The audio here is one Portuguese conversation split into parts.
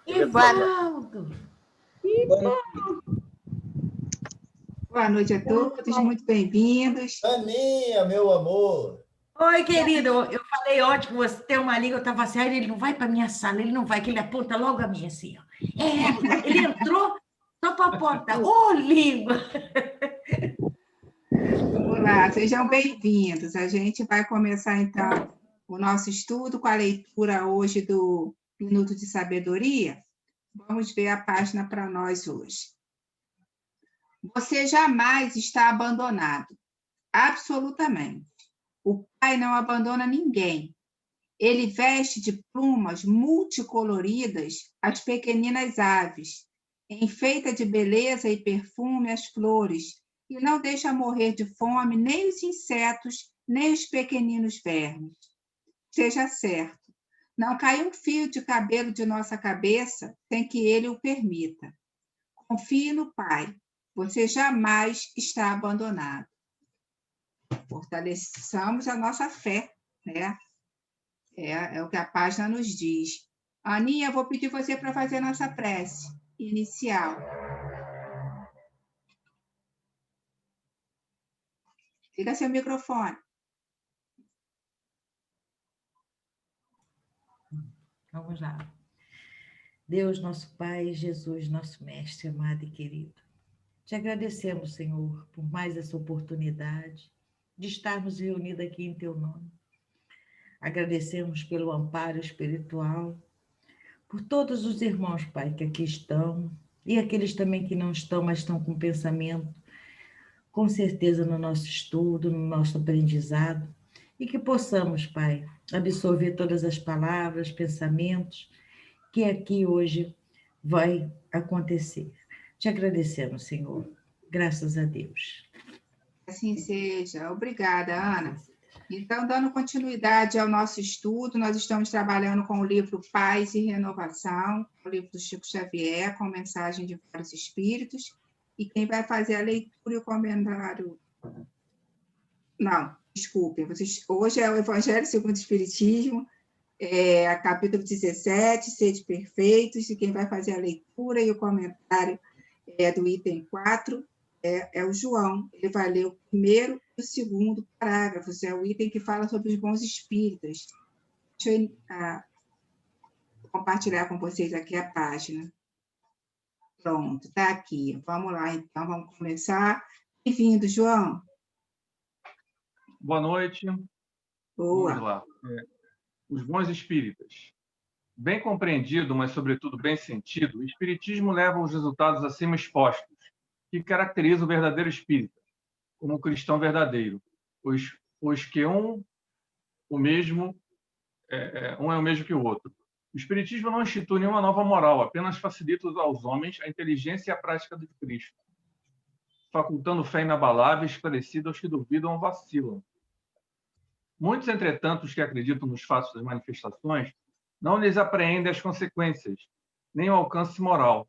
Ivaldo. Boa noite a todos, muito bem-vindos. Aninha, meu amor. Oi, querido. Eu falei ontem que você tem uma língua, eu estava assim, ele não vai para minha sala, ele não vai, que ele aponta logo a minha assim, ó. Ele entrou só para apontar. Ô, língua! Olá, sejam bem-vindos. A gente vai começar, então, o nosso estudo com a leitura hoje do Minuto de Sabedoria. Vamos ver a página para nós hoje. Você jamais está abandonado. Absolutamente. O Pai não abandona ninguém. Ele veste de plumas multicoloridas as pequeninas aves, enfeita de beleza e perfume as flores, e não deixa morrer de fome nem os insetos, nem os pequeninos vermes. Seja certo, não cai um fio de cabelo de nossa cabeça sem que ele o permita. Confie no Pai, você jamais está abandonado. Fortaleçamos a nossa fé, né? É o que a página nos diz. Aninha, vou pedir você para fazer a nossa prece inicial. Liga seu microfone. Vamos lá. Deus, nosso Pai, Jesus, nosso Mestre, amado e querido. Te agradecemos, Senhor, por mais essa oportunidade de estarmos reunidos aqui em Teu nome. Agradecemos pelo amparo espiritual, por todos os irmãos, Pai, que aqui estão, e aqueles também que não estão, mas estão com pensamento, com certeza no nosso estudo, no nosso aprendizado, e que possamos, Pai, absorver todas as palavras, pensamentos, que aqui hoje vai acontecer. Te agradecemos, Senhor. Graças a Deus. Assim seja. Obrigada, Ana. Então, dando continuidade ao nosso estudo, nós estamos trabalhando com o livro Paz e Renovação, o livro do Chico Xavier, com mensagem de vários espíritos, e quem vai fazer a leitura e o comentário... Não, desculpem, hoje é o Evangelho segundo o Espiritismo, capítulo 17, Sede Perfeitos, e quem vai fazer a leitura e o comentário do item 4 é o João. Ele vai ler o primeiro e o segundo parágrafos, é o item que fala sobre os bons espíritas. Deixa eu compartilhar com vocês aqui a página. Pronto, está aqui. Vamos lá, então, vamos começar. Bem-vindo, João. Boa noite. Boa. Vamos lá. Os bons espíritas. Bem compreendido, mas sobretudo bem sentido, o espiritismo leva aos resultados acima expostos, que caracteriza o verdadeiro espírita, como o cristão verdadeiro, pois que um é o mesmo que o outro. O espiritismo não institui nenhuma nova moral, apenas facilita aos homens a inteligência e a prática de Cristo, facultando fé inabalável e esclarecida aos que duvidam ou vacilam. Muitos, entretanto, os que acreditam nos fatos das manifestações, não lhes apreendem as consequências, nem o alcance moral,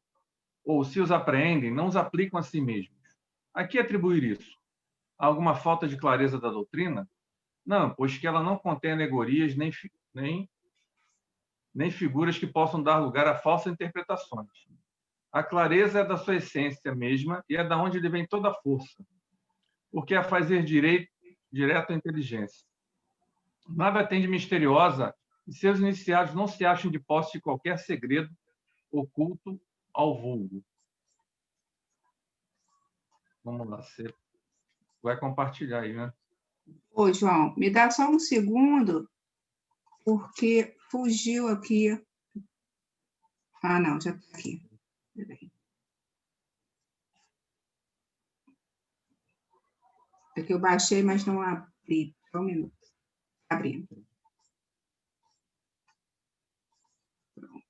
ou, se os apreendem, não os aplicam a si mesmos. A que atribuir isso? A alguma falta de clareza da doutrina? Não, pois que ela não contém alegorias nem figuras que possam dar lugar a falsas interpretações. A clareza é da sua essência mesma e é da onde lhe vem toda a força, porque a fazer direto à inteligência. Nada tem de misteriosa e seus iniciados não se acham de posse de qualquer segredo oculto ao vulgo. Vamos lá, você vai compartilhar aí, né? Ô, João, me dá só um segundo, porque fugiu aqui. Ah, não, já está aqui. Peraí. É que eu baixei, mas não abri. Só um minuto. Abrindo. Pronto.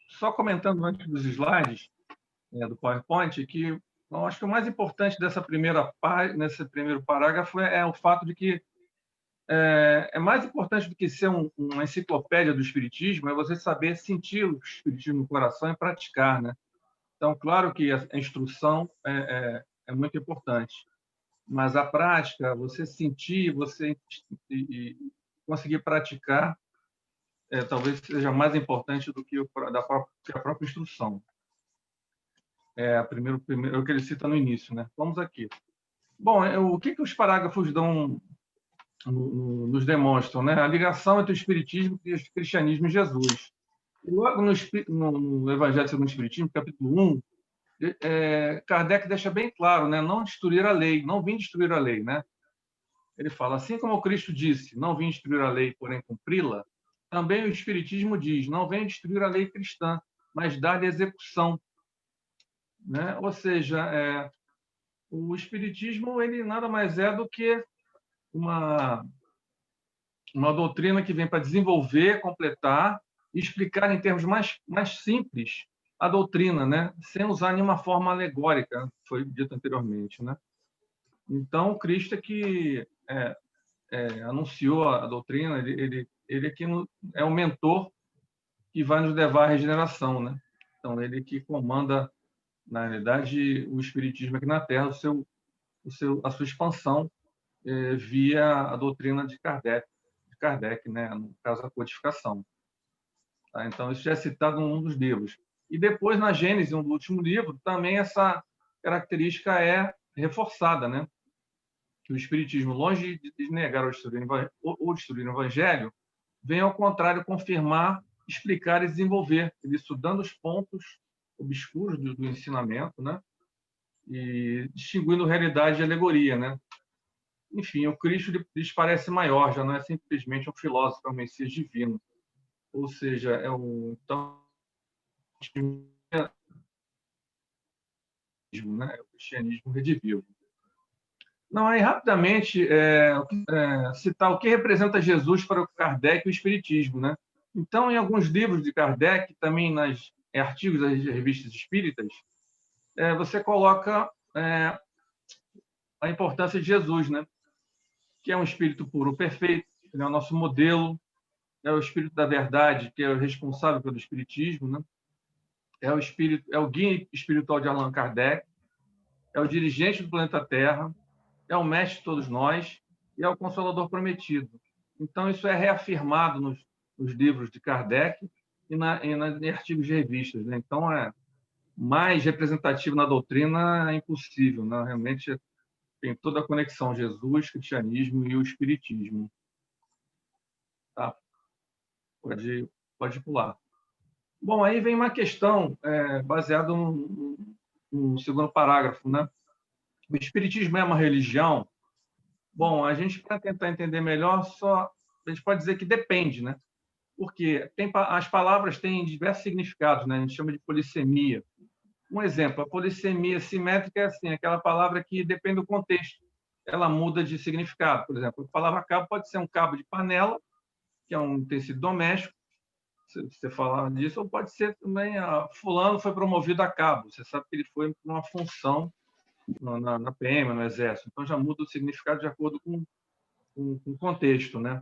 Só comentando antes dos slides do PowerPoint, que eu acho que o mais importante nesse primeiro parágrafo é o fato de que é mais importante do que ser uma enciclopédia do Espiritismo, é você saber sentir o Espiritismo no coração e praticar, né? Então, claro que a instrução é muito importante, mas a prática, você sentir, você e conseguir praticar, talvez seja mais importante do que que a própria instrução. Primeiro, o que ele cita no início, né? Vamos aqui. Bom, o que os parágrafos nos demonstram, né? A ligação entre o Espiritismo e o cristianismo e Jesus. E logo no Evangelho segundo o Espiritismo, capítulo 1, Kardec deixa bem claro, né? Não destruir a lei, não vim destruir a lei, né? Ele fala, assim como Cristo disse, não vim destruir a lei, porém cumpri-la, também o Espiritismo diz, não vem destruir a lei cristã, mas dar-lhe execução, né? Ou seja, o Espiritismo ele nada mais é do que uma doutrina que vem para desenvolver, completar e explicar em termos mais simples a doutrina, né? Sem usar nenhuma forma alegórica, foi dito anteriormente, né? Então, Cristo é que anunciou a doutrina, ele é que é o mentor que vai nos levar à regeneração, né? Então, ele que comanda, na realidade, o Espiritismo aqui na Terra, a sua expansão via a doutrina de Kardec, né? No caso, a codificação. Tá? Então, isso já é citado em um dos livros. E depois, na Gênese, no último livro, também essa característica é reforçada, né? Que o Espiritismo, longe de negar ou destruir o Evangelho, vem, ao contrário, confirmar, explicar e desenvolver, ele estudando os pontos obscuros do ensinamento, né? E distinguindo realidade e alegoria, né? Enfim, o Cristo lhes parece maior, já não é simplesmente um filósofo, é um Messias divino. Ou seja, então, né? O cristianismo redivivo. Não, aí rapidamente citar o que representa Jesus para o Kardec e o Espiritismo, né? Então, em alguns livros de Kardec, também nos artigos das revistas espíritas, você coloca a importância de Jesus, né? Que é um espírito puro, perfeito, ele é o nosso modelo, é o espírito da verdade, que é o responsável pelo espiritismo, né? É o guia espiritual de Allan Kardec, é o dirigente do planeta Terra, é o mestre de todos nós e é o consolador prometido. Então, isso é reafirmado nos livros de Kardec e em artigos de revistas, né? Então, mais representativo na doutrina é impossível, né? Realmente tem toda a conexão Jesus, cristianismo e o espiritismo. Tá? Pode pular. Bom, aí vem uma questão baseada no segundo parágrafo, né? O espiritismo é uma religião? Bom, a gente, para tentar entender melhor, a gente pode dizer que depende, né? Porque as palavras têm diversos significados, né? A gente chama de polissemia. Um exemplo, a polissemia simétrica é assim, aquela palavra que depende do contexto, ela muda de significado. Por exemplo, a palavra cabo pode ser um cabo de panela, que é um tecido doméstico, se você falar disso, ou pode ser também fulano foi promovido a cabo, você sabe que ele foi para uma função na PM, no Exército. Então, já muda o significado de acordo com o contexto, né?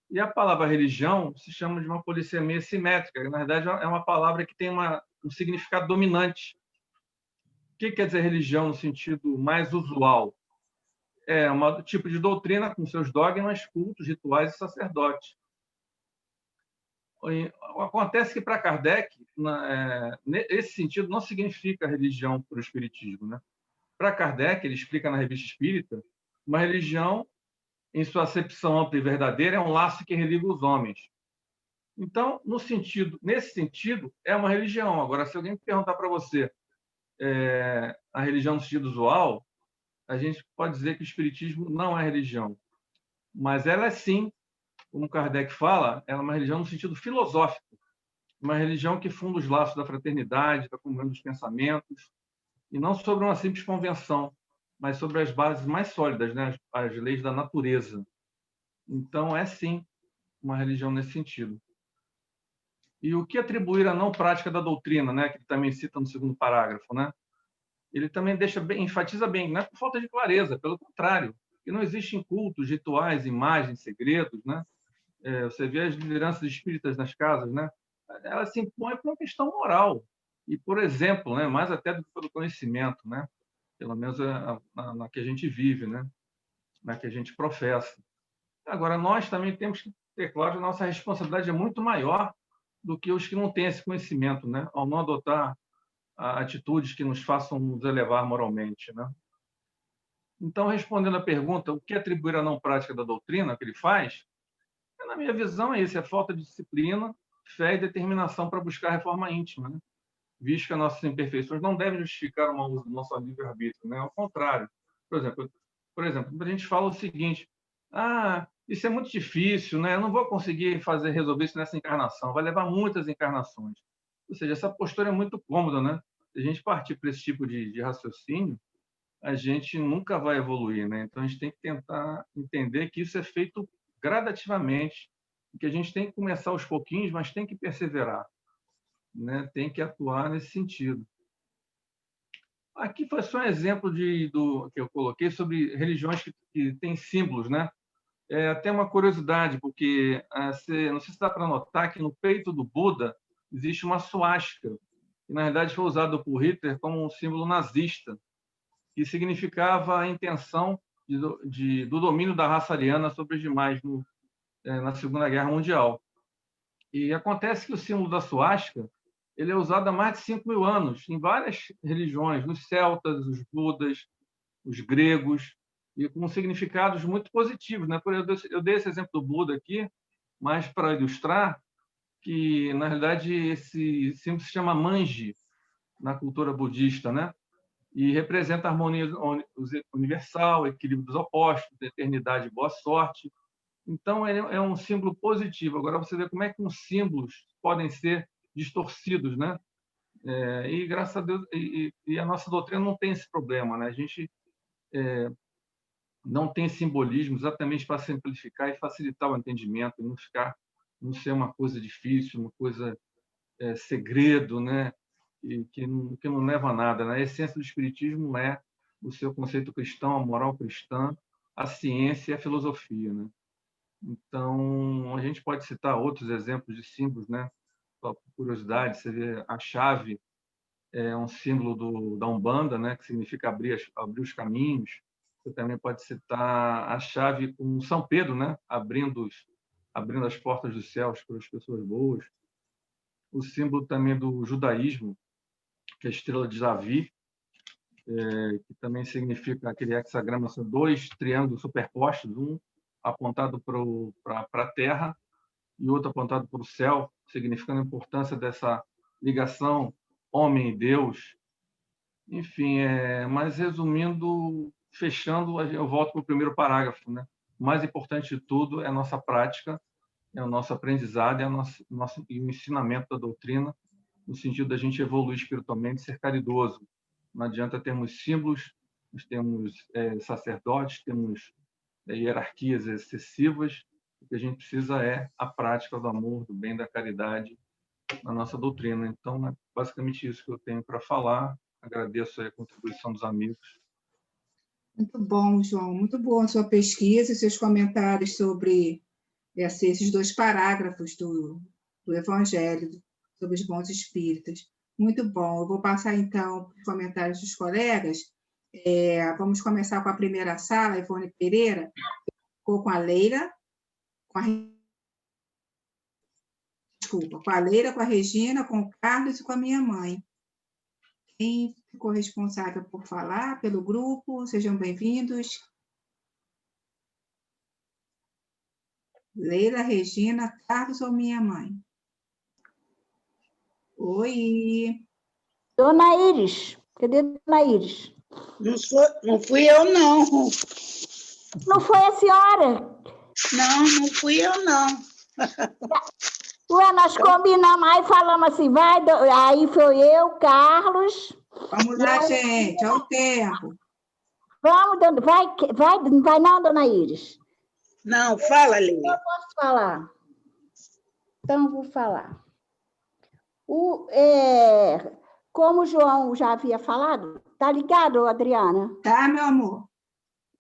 E a palavra religião se chama de uma polissemia simétrica, que, na verdade, é uma palavra que tem um significado dominante. O que quer dizer religião no sentido mais usual? É um tipo de doutrina com seus dogmas, cultos, rituais e sacerdotes. Acontece que, para Kardec, esse sentido não significa religião para o espiritismo, né? Para Kardec, ele explica na Revista Espírita, uma religião, em sua acepção ampla e verdadeira, é um laço que religa os homens. Então, nesse sentido, é uma religião. Agora, se alguém perguntar para você a religião no sentido usual, a gente pode dizer que o espiritismo não é religião. Mas ela é, sim, como Kardec fala, ela é uma religião no sentido filosófico. Uma religião que funda os laços da fraternidade, da comunhão dos pensamentos, e não sobre uma simples convenção, mas sobre as bases mais sólidas, né? As leis da natureza. Então, é sim uma religião nesse sentido. E o que atribuir à não prática da doutrina, né? Que ele também cita no segundo parágrafo, né? Ele também enfatiza bem, não é por falta de clareza, pelo contrário, que não existem cultos, rituais, imagens, segredos, né? Você vê as lideranças espíritas nas casas, né? Elas se impõem por uma questão moral. e por exemplo, né, mais até do que pelo conhecimento, né, pelo menos na que a gente vive, né, na que a gente professa. Agora, nós também temos que ter claro que a nossa responsabilidade é muito maior do que os que não têm esse conhecimento, né, ao não adotar atitudes que nos façam nos elevar moralmente, né? Então, respondendo à pergunta, o que atribuir à não prática da doutrina que ele faz, na minha visão é isso, é falta de disciplina, fé e determinação para buscar a reforma íntima, né? Visto que as nossas imperfeições não devem justificar o mau uso do nosso livre-arbítrio, né? Ao contrário. Por exemplo, a gente fala o seguinte, isso é muito difícil, né? Eu não vou conseguir resolver isso nessa encarnação, vai levar muitas encarnações. Ou seja, essa postura é muito cômoda, né? Se a gente partir para esse tipo de raciocínio, a gente nunca vai evoluir, né? Então, a gente tem que tentar entender que isso é feito gradativamente, que a gente tem que começar aos pouquinhos, mas tem que perseverar, né? Tem que atuar nesse sentido. Aqui foi só um exemplo do que eu coloquei sobre religiões que têm símbolos, né? É até uma curiosidade, porque não sei se dá para notar que no peito do Buda existe uma suástica, que na verdade foi usado por Hitler como um símbolo nazista, que significava a intenção do domínio da raça ariana sobre os demais na Segunda Guerra Mundial. E acontece que o símbolo da suástica ele é usado há mais de 5.000 anos em várias religiões, os celtas, os budas, os gregos, e com significados muito positivos, né? Eu dei esse exemplo do Buda aqui, mas para ilustrar que, na realidade, esse símbolo se chama Manji na cultura budista, né? E representa a harmonia universal, equilíbrio dos opostos, eternidade e boa sorte. Então, ele é um símbolo positivo. Agora, você vê como é que os símbolos podem ser distorcidos, né? E, graças a Deus, e a nossa doutrina não tem esse problema, né? A gente não tem simbolismo exatamente para simplificar e facilitar o entendimento, não ser uma coisa difícil, uma coisa segredo, né? E que não leva a nada, né? A essência do espiritismo é o seu conceito cristão, a moral cristã, a ciência e a filosofia, né? Então, a gente pode citar outros exemplos de símbolos, né? Só por curiosidade, você vê a chave é um símbolo da Umbanda, né? Que significa abrir os caminhos. Você também pode citar a chave com São Pedro, né? Abrindo as portas dos céus para as pessoas boas. O símbolo também do judaísmo, que é a estrela de Davi, que também significa aquele hexagrama, são 2 triângulos superpostos, um apontado para a terra e outro apontado para o céu, significando a importância dessa ligação homem e Deus. Enfim, mas resumindo, fechando, eu volto para o primeiro parágrafo, né? O mais importante de tudo é a nossa prática, é o nosso aprendizado, e o ensinamento da doutrina, no sentido da gente evoluir espiritualmente, ser caridoso. Não adianta termos símbolos, nós temos sacerdotes, temos hierarquias excessivas. O que a gente precisa é a prática do amor, do bem, da caridade na nossa doutrina. Então, é basicamente isso que eu tenho para falar. Agradeço a contribuição dos amigos. Muito bom, João. Muito boa a sua pesquisa e seus comentários sobre esses 2 parágrafos do Evangelho, sobre os bons espíritos. Muito bom. Eu vou passar, então, os comentários dos colegas. Vamos começar com a primeira sala, Ivone Pereira, ficou com a Leila, com a Leila, com a Regina, com o Carlos e com a minha mãe. Quem ficou responsável por falar pelo grupo? Sejam bem-vindos. Leila, Regina, Carlos ou minha mãe? Oi. Dona Iris, cadê Dona Iris? Não fui eu, não. Não foi a senhora? Não fui eu, não. Ué, nós combinamos, aí falamos assim, aí foi eu, Carlos. Vamos lá, gente, ao tempo. Vamos, não vai não, Dona Iris? Não, fala, Leila. Eu posso falar. Então, vou falar. Como o João já havia falado, tá ligado, Adriana? Tá, meu amor?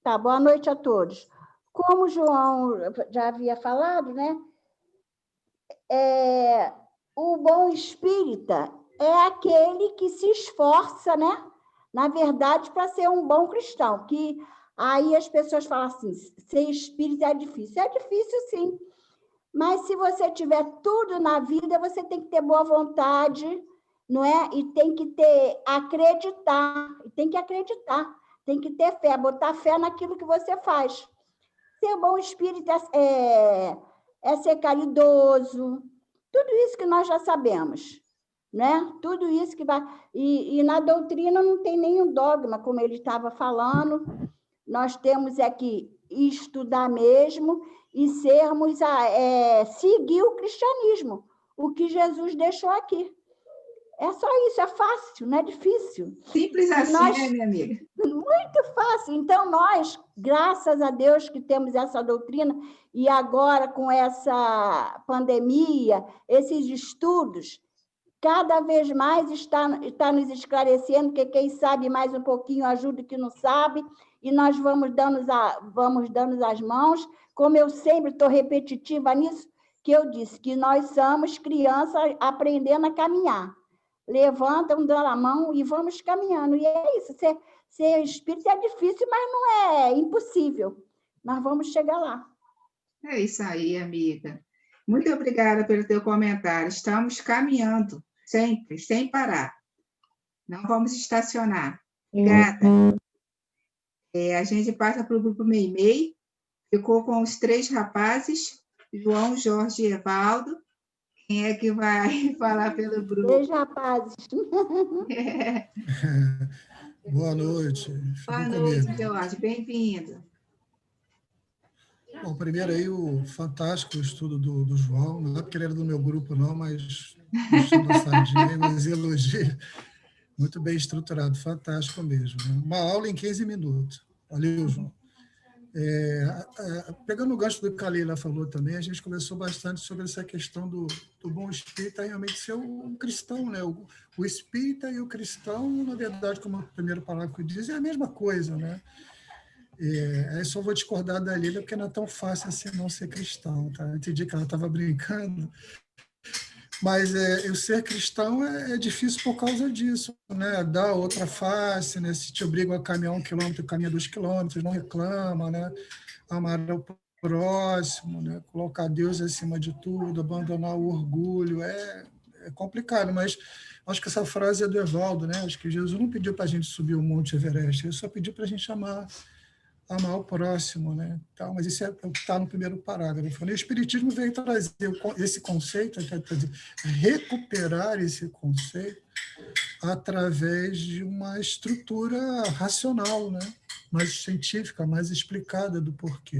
Tá, boa noite a todos. Como o João já havia falado, né? O bom espírita, é aquele que se esforça, né? Na verdade, para ser um bom cristão. Que aí as pessoas falam assim, ser espírita é difícil. É difícil, sim. Mas se você tiver tudo na vida, você tem que ter boa vontade, não é? E tem que acreditar, tem que ter fé, botar fé naquilo que você faz. Ser bom espírito é ser caridoso, tudo isso que nós já sabemos, né? Tudo isso que vai... E na doutrina não tem nenhum dogma, como ele estava falando, nós temos que estudar mesmo e seguir o cristianismo, o que Jesus deixou aqui. É só isso, é fácil, não é difícil. Simples assim, né, minha amiga? Muito fácil. Então, nós, graças a Deus que temos essa doutrina, e agora com essa pandemia, esses estudos, cada vez mais está nos esclarecendo, que quem sabe mais um pouquinho ajuda o que não sabe, e nós vamos dando as mãos, como eu sempre estou repetitiva nisso, que eu disse, que nós somos crianças aprendendo a caminhar. Levantam, dão a mão e vamos caminhando. E é isso, ser espírita é difícil, mas não é impossível. Nós vamos chegar lá. É isso aí, amiga. Muito obrigada pelo teu comentário. Estamos caminhando, sempre, sem parar. Não vamos estacionar. Obrigada. A gente passa para o grupo Meimei. Ficou com os 3 rapazes, João, Jorge e Evaldo. Quem é que vai falar pelo grupo? 3 rapazes. Boa noite. Boa noite, Jorge. Bem-vindo. Bom, primeiro aí o fantástico estudo do João, não é porque ele era do meu grupo não, mas o estudo da sardinha, nos elogia, muito bem estruturado, fantástico mesmo. Uma aula em 15 minutos. Valeu, João. Pegando o gancho do que a Leila falou também, a gente conversou bastante sobre essa questão do bom espírita realmente ser um cristão, né? O espírita e o cristão, na verdade, como o primeiro parágrafo diz, é a mesma coisa, né? Aí só vou discordar da Leila, porque não é tão fácil assim não ser cristão, tá? Eu entendi que ela estava brincando, mas o ser cristão é difícil por causa disso, né? Dá outra face, né? Se te obrigam a caminhar 1 quilômetro, caminha 2 quilômetros, não reclama, né? Amar o próximo, né? Colocar Deus acima de tudo, abandonar o orgulho, é complicado, mas acho que essa frase é do Evaldo, né? Acho que Jesus não pediu para a gente subir o Monte Everest, ele só pediu para a gente amar o próximo, né? Então, mas isso é o que está no primeiro parágrafo. O Espiritismo veio trazer esse conceito, recuperar esse conceito através de uma estrutura racional, né? Mais científica, mais explicada do porquê.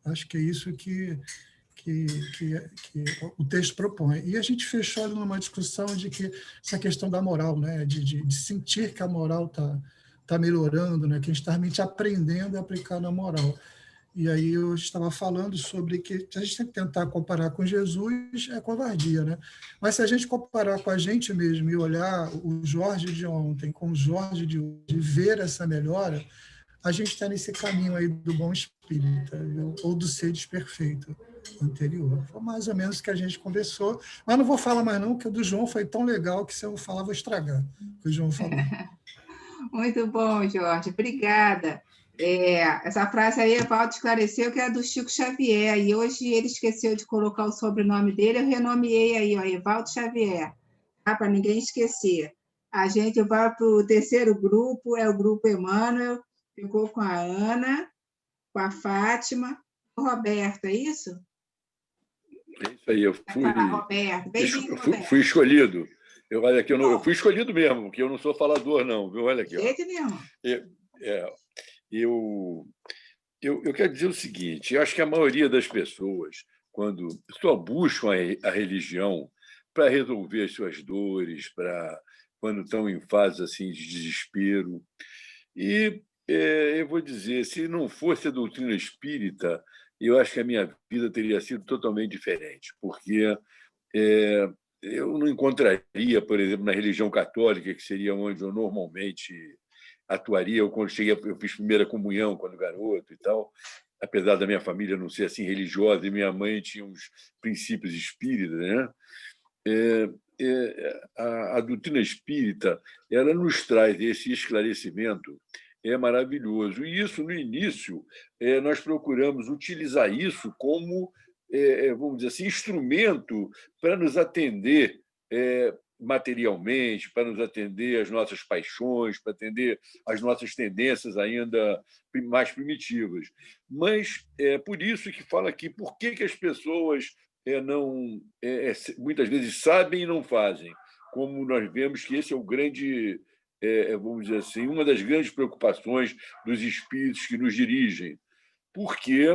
Acho que é isso que o texto propõe. E a gente fechou ali numa discussão de que essa questão da moral, né? de sentir que a moral está melhorando, né? Que a gente está realmente aprendendo a aplicar na moral. E aí eu estava falando sobre que se a gente tentar comparar com Jesus, é covardia, né? Mas se a gente comparar com a gente mesmo e olhar o Jorge de ontem com o Jorge de hoje e ver essa melhora, a gente está nesse caminho aí do bom espírita, ou do ser desperfeito anterior. Foi mais ou menos o que a gente conversou, mas não vou falar mais não, porque o do João foi tão legal que se eu falar, vou estragar o que o João falou. Muito bom, Jorge. Obrigada. Essa frase aí, Evaldo esclareceu que é do Chico Xavier, e hoje ele esqueceu de colocar o sobrenome dele, eu renomeei aí, ó, Evaldo Xavier, tá? Para ninguém esquecer. A gente vai para o terceiro grupo, é o grupo Emmanuel, ficou com a Ana, com a Fátima, com o Roberto, é isso? É isso aí, eu Roberto. Bem-vindo, Roberto. Fui escolhido. Olha aqui, eu fui escolhido mesmo, porque eu não sou falador, não, viu? Olha aqui. Jeito nenhum. Eu quero dizer o seguinte, eu acho que a maioria das pessoas, quando só buscam a religião para resolver as suas dores, quando estão em fase assim, de desespero. E eu vou dizer, se não fosse a doutrina espírita, eu acho que a minha vida teria sido totalmente diferente, porque eu não encontraria, por exemplo, na religião católica, que seria onde eu normalmente atuaria. Eu fiz primeira comunhão quando garoto e tal, apesar da minha família não ser assim religiosa, e minha mãe tinha uns princípios espíritas, né? a doutrina espírita ela nos traz esse esclarecimento maravilhoso. E isso, no início, nós procuramos utilizar isso como, vamos dizer assim, instrumento para nos atender materialmente, para nos atender às nossas paixões, para atender às nossas tendências ainda mais primitivas. Mas é por isso que fala aqui por que as pessoas não muitas vezes sabem e não fazem, como nós vemos que esse é o grande, vamos dizer assim, uma das grandes preocupações dos espíritos que nos dirigem. Porque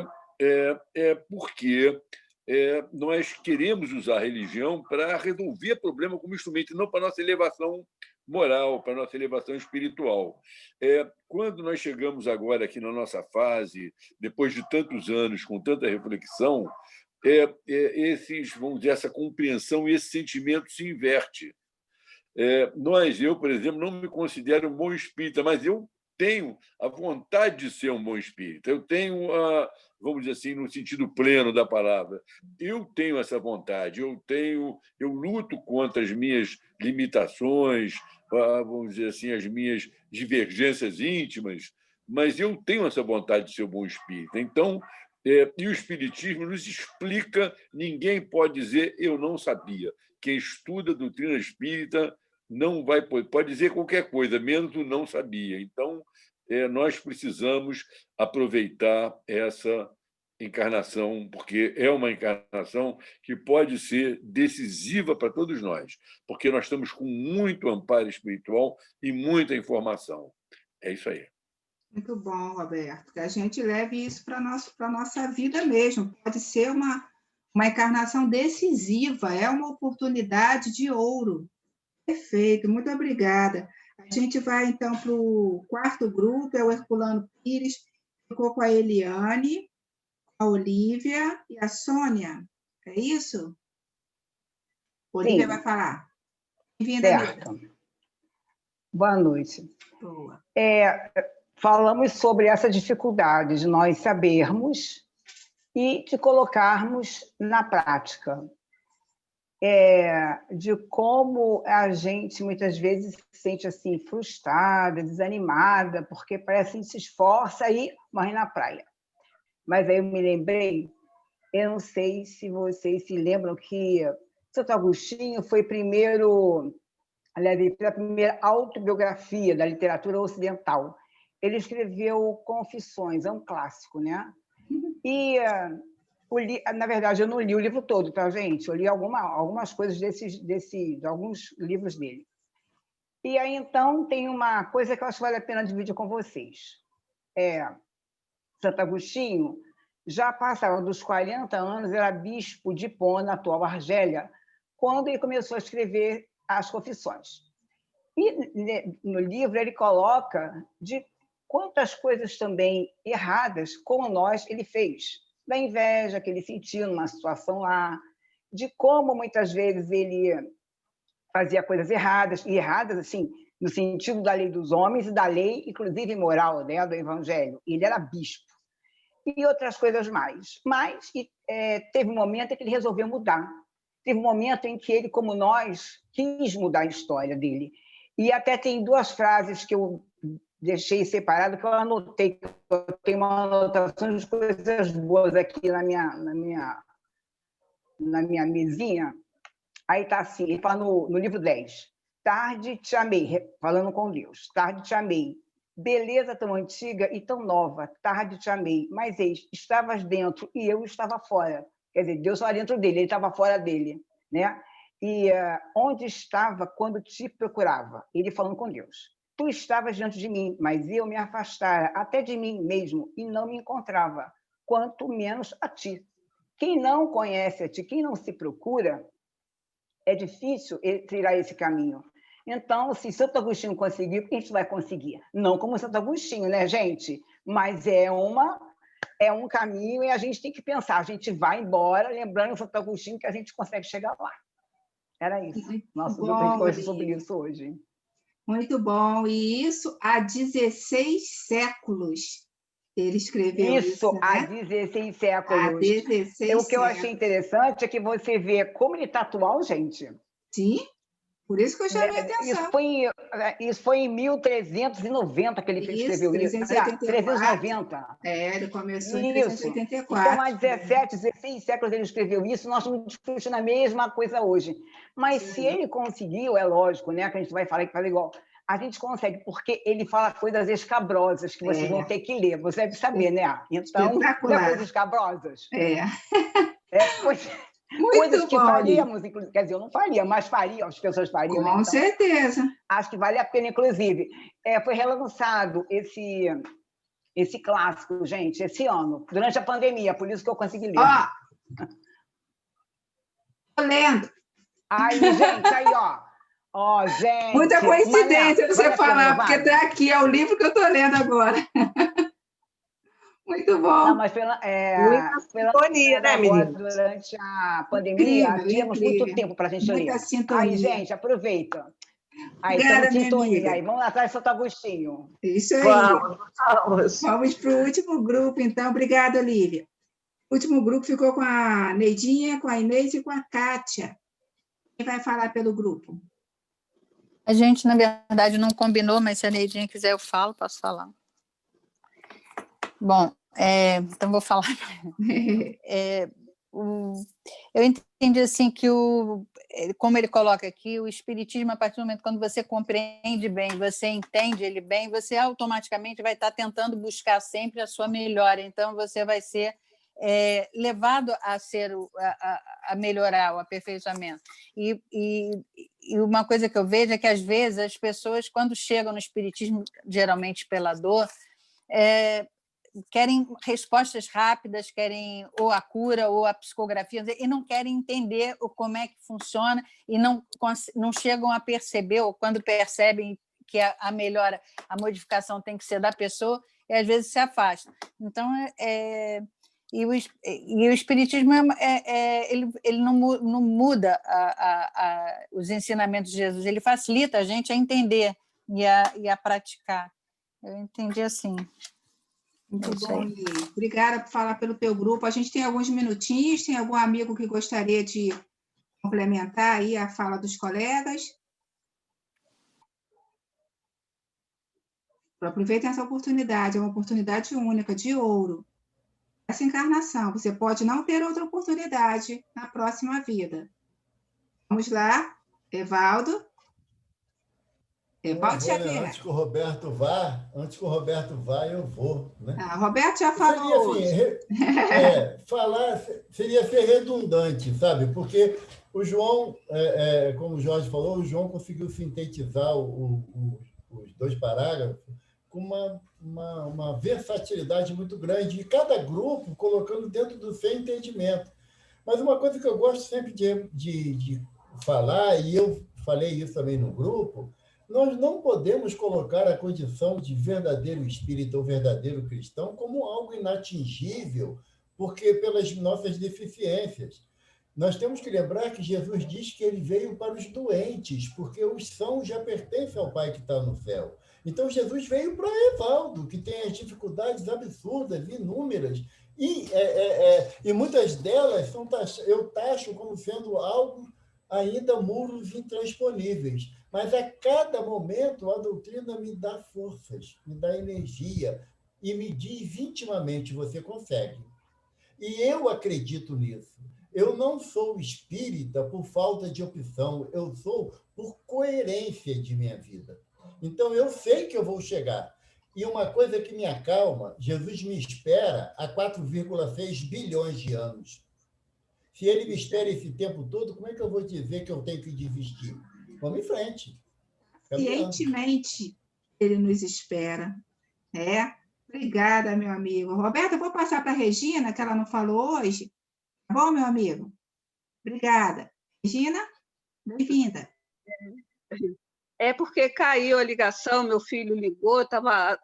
nós queremos usar a religião para resolver problema como instrumento, não para nossa elevação moral, para nossa elevação espiritual. Quando nós chegamos agora aqui na nossa fase, depois de tantos anos, com tanta reflexão, vamos dizer, essa compreensão e esse sentimento se inverte. Eu, por exemplo, não me considero um bom espírita, mas eu tenho a vontade de ser um bom espírita. Eu tenho, vamos dizer assim, no sentido pleno da palavra, eu tenho essa vontade, eu luto contra as minhas limitações, vamos dizer assim, as minhas divergências íntimas, mas eu tenho essa vontade de ser um bom espírita. Então, e o Espiritismo nos explica, ninguém pode dizer eu não sabia. Quem estuda a doutrina espírita pode dizer qualquer coisa, menos o não sabia. Então, nós precisamos aproveitar essa encarnação, porque é uma encarnação que pode ser decisiva para todos nós, porque nós estamos com muito amparo espiritual e muita informação. É isso aí. Muito bom, Roberto. Que a gente leve isso para a nossa vida mesmo. Pode ser uma encarnação decisiva, é uma oportunidade de ouro. Perfeito, muito obrigada. A gente vai, então, para o quarto grupo, é o Herculano Pires, ficou com a Eliane, a Olívia e a Sônia. É isso? Olívia vai falar. Bem-vinda, certo. Boa noite. Boa. Falamos sobre essa dificuldade de nós sabermos e de colocarmos na prática. De como a gente, muitas vezes, se sente assim, frustrada, desanimada, porque parece que a gente se esforça e morre na praia. Mas aí eu me lembrei, eu não sei se vocês se lembram que Santo Agostinho foi a primeira autobiografia da literatura ocidental. Ele escreveu Confissões, é um clássico, né? E, na verdade, eu não li o livro todo, tá, gente? Eu li algumas coisas de alguns livros dele. E aí, então, tem uma coisa que eu acho que vale a pena dividir com vocês. Santo Agostinho já passava dos 40 anos, era bispo de Hipona, na atual Argélia, quando ele começou a escrever as Confissões. E no livro ele coloca de quantas coisas também erradas, como nós, ele fez. Da inveja que ele sentiu numa situação lá, de como muitas vezes ele fazia coisas erradas, e erradas assim, no sentido da lei dos homens e da lei, inclusive moral, né, do Evangelho. Ele era bispo. E outras coisas mais. Mas teve um momento em que ele resolveu mudar. Teve um momento em que ele, como nós, quis mudar a história dele. E até tem duas frases que eu deixei separado, que eu anotei, eu tenho uma anotação de coisas boas aqui na minha mesinha. Aí está assim, ele fala no livro 10, tarde te amei, falando com Deus, tarde te amei, beleza tão antiga e tão nova, tarde te amei, mas eis, estavas dentro e eu estava fora. Quer dizer, Deus estava dentro dele, ele estava fora dele, né? E onde estava quando te procurava? Ele falando com Deus. Tu estavas diante de mim, mas eu me afastara até de mim mesmo e não me encontrava, quanto menos a ti. Quem não conhece a ti, quem não se procura, é difícil tirar esse caminho. Então, se Santo Agostinho conseguiu, a gente vai conseguir. Não como Santo Agostinho, né, gente? Mas é um caminho e a gente tem que pensar. A gente vai embora, lembrando Santo Agostinho que a gente consegue chegar lá. Era isso. Nossa, eu tenho coisa sobre isso hoje. Muito bom. E isso há 16 séculos. Ele escreveu isso, né? Há 16 séculos. Há 16 O que eu achei interessante é que você vê como ele está atual, gente. Sim, por isso que eu chamei a atenção. Isso foi em 1390 que ele escreveu isso. 390. Ele começou em Isso. 384. Então, há 17, 16 séculos ele escreveu isso, nós estamos discutindo a mesma coisa hoje. Mas se ele conseguiu, é lógico, né, que a gente vai falar que fala igual. A gente consegue, porque ele fala coisas escabrosas que vocês vão ter que ler. Você deve saber, né? Então, não é coisas escabrosas. Coisas que faríamos, inclusive. Quer dizer, eu não faria, mas faria, as pessoas fariam. Com certeza. Acho que vale a pena, inclusive. Foi relançado esse clássico, gente, esse ano, durante a pandemia, por isso que eu consegui ler. Tô lendo. Aí, gente, aí, ó, gente. Muita coincidência você falar, porque tá aqui, é o livro que eu tô lendo agora. Muito bom. Não, mas pela sintonia, né, menina? Durante a pandemia, tínhamos muito tempo para a gente ler. Sintonia. Aí, gente, aproveita. Aí, estamos em sintonia. Aí, vamos atrás de Santo Agostinho. Isso aí. Vamos para o último grupo, então. Obrigada, Lívia. O último grupo ficou com a Neidinha, com a Inês e com a Kátia. Quem vai falar pelo grupo? A gente, na verdade, não combinou, mas se a Neidinha quiser, eu falo, posso falar. Bom, então vou falar. Eu entendi assim que como ele coloca aqui, o espiritismo, a partir do momento quando você compreende bem, você entende ele bem, você automaticamente vai estar tentando buscar sempre a sua melhora. Então você vai ser levado a melhorar, o aperfeiçoamento. E uma coisa que eu vejo é que às vezes as pessoas, quando chegam no espiritismo, geralmente pela dor, querem respostas rápidas, querem ou a cura ou a psicografia, e não querem entender como é que funciona e não chegam a perceber, ou quando percebem que a melhora, a modificação tem que ser da pessoa, e às vezes se afastam. Então, e o espiritismo ele não muda os ensinamentos de Jesus, ele facilita a gente a entender e a praticar. Eu entendi assim. Muito bom, Lili. Obrigada por falar pelo teu grupo. A gente tem alguns minutinhos, tem algum amigo que gostaria de complementar aí a fala dos colegas? Aproveitem essa oportunidade, é uma oportunidade única, de ouro. Essa encarnação, você pode não ter outra oportunidade na próxima vida. Vamos lá, Evaldo. Evaldo Xavier. Antes que o Roberto vá, eu vou. Né? Roberto já falou. Falar seria ser redundante, sabe? Porque o João, como o Jorge falou, o João conseguiu sintetizar os dois parágrafos com uma versatilidade muito grande, e cada grupo colocando dentro do seu entendimento. Mas uma coisa que eu gosto sempre de falar, e eu falei isso também no grupo, nós não podemos colocar a condição de verdadeiro espírita ou verdadeiro cristão como algo inatingível, porque pelas nossas deficiências. Nós temos que lembrar que Jesus diz que ele veio para os doentes, porque os sãos já pertencem ao Pai que está no céu. Então, Jesus veio para Evaldo, que tem as dificuldades absurdas, inúmeras, e muitas delas eu taxo como sendo algo ainda muros intransponíveis. Mas a cada momento a doutrina me dá forças, me dá energia e me diz intimamente: você consegue. E eu acredito nisso. Eu não sou espírita por falta de opção, eu sou por coerência de minha vida. Então, eu sei que eu vou chegar. E uma coisa que me acalma: Jesus me espera há 4,6 bilhões de anos. Se ele me espera esse tempo todo, como é que eu vou dizer que eu tenho que desistir? Vamos em frente. Cientemente, ele nos espera. Obrigada, meu amigo. Roberta, eu vou passar para a Regina, que ela não falou hoje. Tá bom, meu amigo? Obrigada. Regina, bem-vinda. Porque caiu a ligação, meu filho ligou,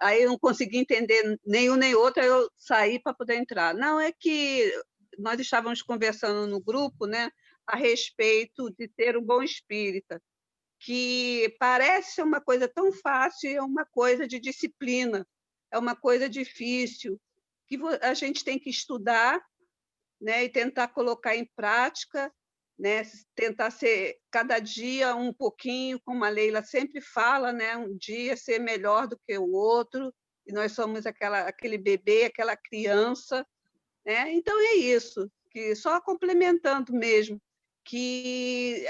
aí eu não consegui entender nenhum nem outro, aí eu saí para poder entrar. Não, é que nós estávamos conversando no grupo, né, a respeito de ter um bom espírita, que parece uma coisa tão fácil, é uma coisa de disciplina, é uma coisa difícil, que a gente tem que estudar, né, e tentar colocar em prática, né? Tentar ser cada dia um pouquinho, como a Leila sempre fala, né? Um dia ser melhor do que o outro, e nós somos aquele bebê, aquela criança, né? Então é isso, que só complementando mesmo, que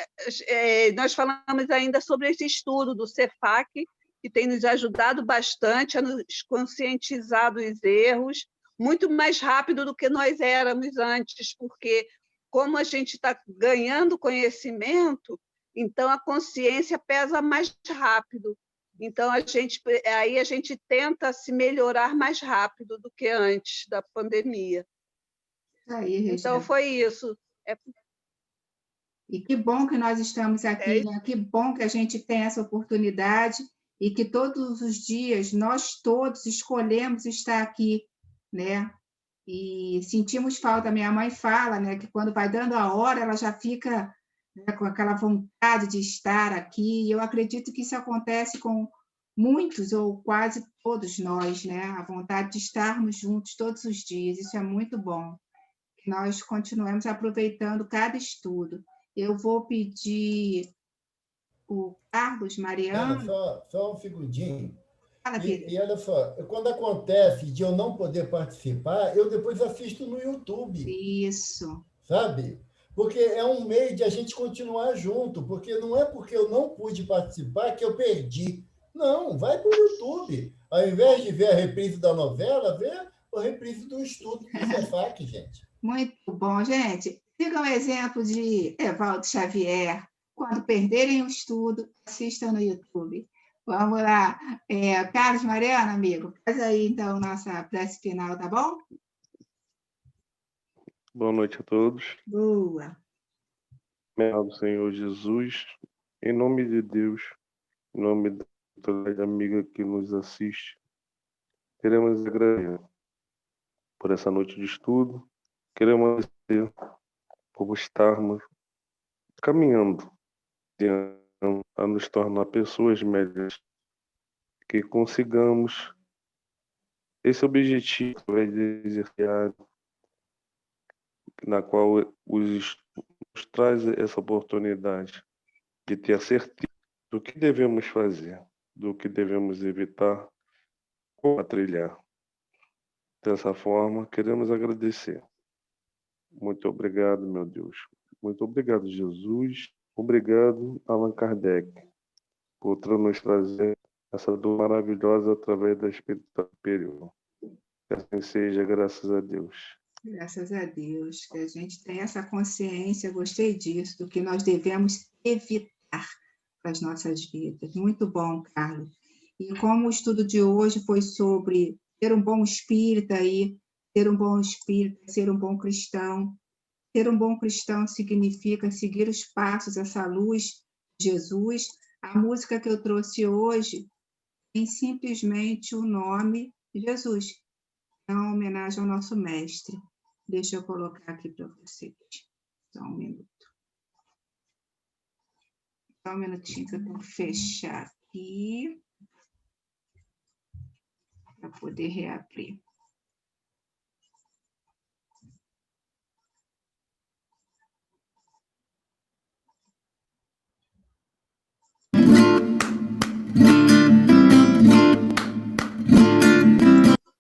nós falamos ainda sobre esse estudo do CEFAC, que tem nos ajudado bastante a nos conscientizar dos erros, muito mais rápido do que nós éramos antes, porque como a gente está ganhando conhecimento, então a consciência pesa mais rápido. Então aí a gente tenta se melhorar mais rápido do que antes da pandemia. Aí, Regina. Então foi isso. E que bom que nós estamos aqui, né? Que bom que a gente tem essa oportunidade e que todos os dias nós todos escolhemos estar aqui, né? E sentimos falta. Minha mãe fala, né, que quando vai dando a hora, ela já fica, né, com aquela vontade de estar aqui. E eu acredito que isso acontece com muitos ou quase todos nós, né? A vontade de estarmos juntos todos os dias. Isso é muito bom. Que nós continuemos aproveitando cada estudo. Eu vou pedir o Carlos Mariano. Só um segundinho. Fala, e olha só, quando acontece de eu não poder participar, eu depois assisto no YouTube. Isso. Sabe? Porque é um meio de a gente continuar junto, porque não é porque eu não pude participar que eu perdi. Não, vai para o YouTube. Ao invés de ver a reprise da novela, vê a reprise do estudo do CEFAC, gente. Muito bom, gente. Siga o exemplo de Evaldo Xavier. Quando perderem o estudo, assistam no YouTube. Vamos lá. Carlos Mariano, amigo, faz aí, então, nossa prece final, tá bom? Boa noite a todos. Boa. Meu Senhor Jesus, em nome de Deus, em nome da amiga que nos assiste, queremos agradecer por essa noite de estudo, queremos agradecer por estarmos caminhando a nos tornar pessoas melhores, que consigamos esse objetivo de exercer, na qual nos traz essa oportunidade de ter a certeza do que devemos fazer, do que devemos evitar, como trilhar. Dessa forma, queremos agradecer. Muito obrigado, meu Deus. Muito obrigado, Jesus. Obrigado, Allan Kardec, por nos trazer essa dor maravilhosa através da espiritualidade superior. Que assim seja, graças a Deus. Graças a Deus, que a gente tem essa consciência, gostei disso, do que nós devemos evitar para as nossas vidas. Muito bom, Carlos. E como o estudo de hoje foi sobre ter um bom espírito aí, ter um bom espírito, ser um bom cristão. Ser um bom cristão significa seguir os passos dessa luz de Jesus. A música que eu trouxe hoje tem simplesmente o nome Jesus. É uma homenagem ao nosso mestre. Deixa eu colocar aqui para vocês. Só um minuto. Só um minutinho que eu vou fechar aqui para poder reabrir.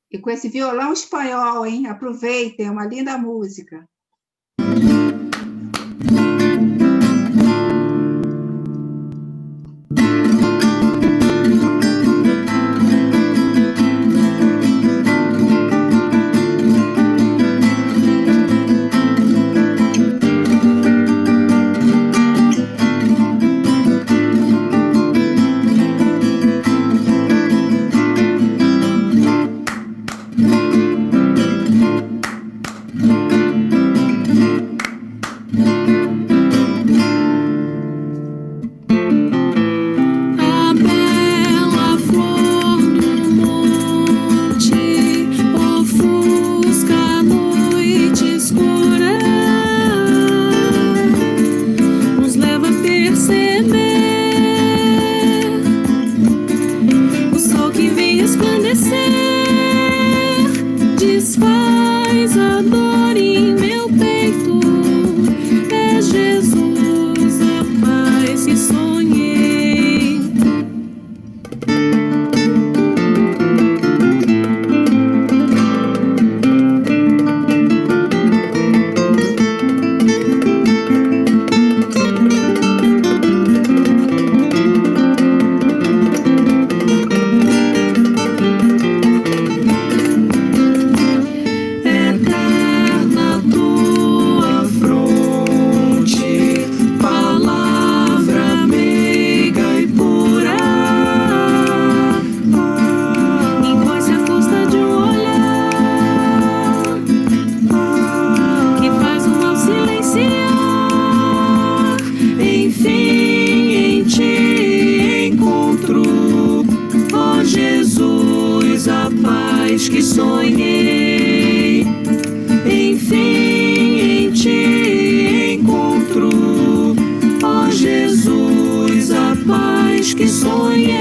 E com esse violão espanhol, hein? Aproveitem, é uma linda música. Desfaz a dor em meu peito, é Jesus. Jesus, a paz que sonhei. Enfim, em ti encontro, ó Jesus, a paz que sonhei.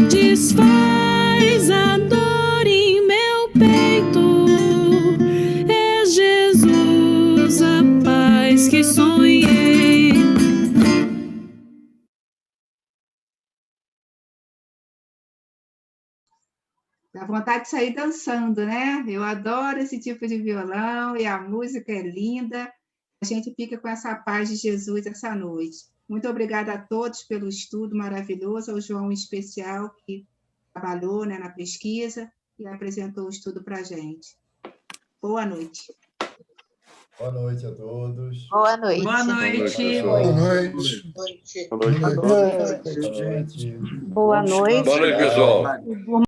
Desfaz a dor em meu peito, é Jesus, a paz que sonhei. Dá vontade de sair dançando, né? Eu adoro esse tipo de violão e a música é linda. A gente fica com essa paz de Jesus essa noite. Muito obrigada a todos pelo estudo maravilhoso, ao João em especial, que trabalhou, né, na pesquisa e apresentou o estudo para a gente. Boa noite. Boa noite a todos. Boa noite. Boa noite. Boa noite. Boa noite. Boa noite, gente. Boa noite. Boa noite, pessoal.